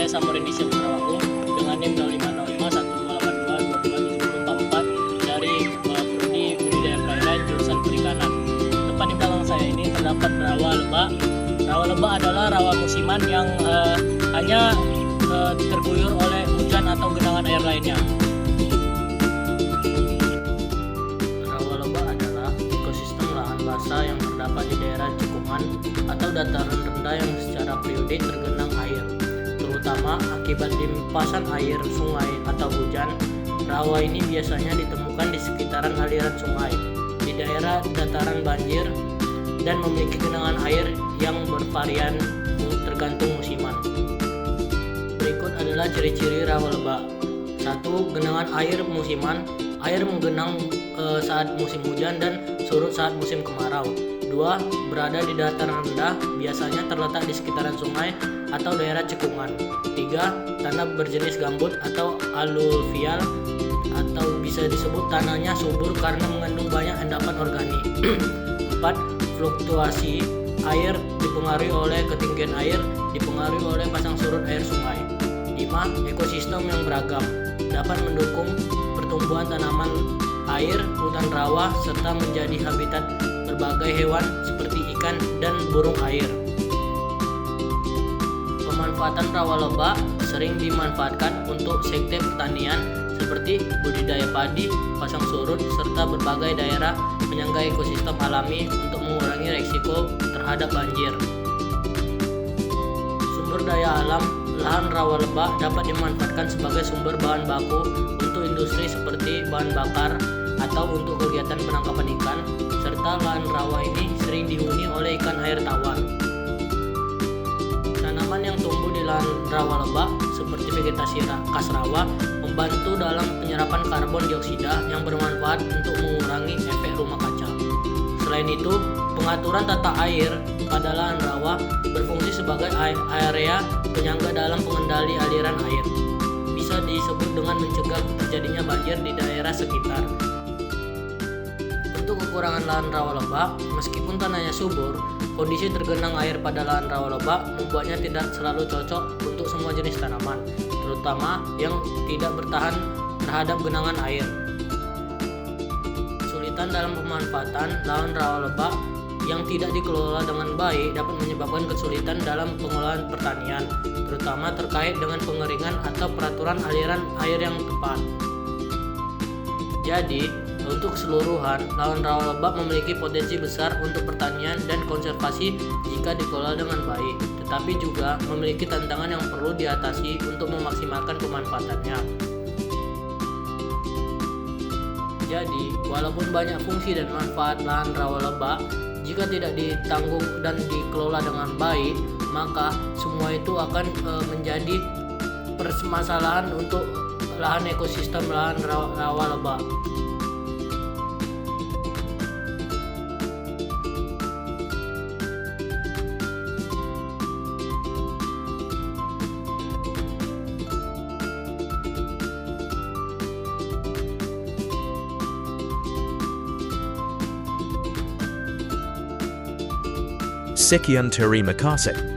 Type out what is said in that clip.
saya Samurenisha Putrawaku dengan NIM 050512822744 dari Prodi Budidaya Perairan jurusan Perikanan. Tepat di belakang saya ini terdapat rawa lebak. Rawa lebak adalah rawa musiman yang hanya terguyur oleh hujan atau genangan air lainnya. Rawa lebak adalah ekosistem lahan basah yang terdapat di daerah cekungan atau dataran rendah yang secara periodik tergenang air, terutama akibat limpasan air sungai atau hujan. Rawa ini biasanya ditemukan di sekitaran aliran sungai, di daerah dataran banjir, dan memiliki genangan air yang bervarian tergantung musiman. Berikut adalah ciri-ciri rawa lebak. 1. Genangan air musiman. Air menggenang saat musim hujan dan surut saat musim kemarau. 2. Berada di dataran rendah, biasanya terletak di sekitaran sungai atau daerah cekungan. 3. Tanah berjenis gambut atau aluvial, atau bisa disebut tanahnya subur karena mengandung banyak endapan organik. 4. Fluktuasi air dipengaruhi oleh ketinggian air, dipengaruhi oleh pasang surut air sungai. 5. Ekosistem yang beragam, dapat mendukung pertumbuhan tanaman air, hutan rawa, serta menjadi habitat berbagai hewan seperti ikan dan burung air. Pemanfaatan rawa lebak sering dimanfaatkan untuk sektor pertanian seperti budidaya padi, pasang surut, serta berbagai daerah penyangga ekosistem alami untuk mengurangi risiko terhadap banjir. Sumber daya alam. Lahan rawa lebak dapat dimanfaatkan sebagai sumber bahan baku untuk industri seperti bahan bakar atau untuk kegiatan penangkapan ikan, serta lahan rawa ini sering dihuni oleh ikan air tawar. Tanaman yang tumbuh di lahan rawa lebak seperti vegetasi khas rawa membantu dalam penyerapan karbon dioksida yang bermanfaat untuk mengurangi efek rumah kaca. Selain itu, pengaturan tata air pada lahan rawa berfungsi sebagai area penyangga dalam pengendali aliran air. Bisa disebut dengan mencegah terjadinya banjir di daerah sekitar. Untuk kekurangan lahan rawa lebak, meskipun tanahnya subur, kondisi tergenang air pada lahan rawa lebak membuatnya tidak selalu cocok untuk semua jenis tanaman, terutama yang tidak bertahan terhadap genangan air. Kesulitan dalam pemanfaatan lahan rawa lebak yang tidak dikelola dengan baik dapat menyebabkan kesulitan dalam pengelolaan pertanian, terutama terkait dengan pengeringan atau peraturan aliran air yang tepat. Jadi, untuk keseluruhan, lahan rawa lebak memiliki potensi besar untuk pertanian dan konservasi jika dikelola dengan baik, tetapi juga memiliki tantangan yang perlu diatasi untuk memaksimalkan pemanfaatannya. Jadi, walaupun banyak fungsi dan manfaat lahan rawa lebak, jika tidak ditanggung dan dikelola dengan baik, maka semua itu akan menjadi permasalahan untuk lahan ekosistem lahan rawa lebak. Sekian terima kasih.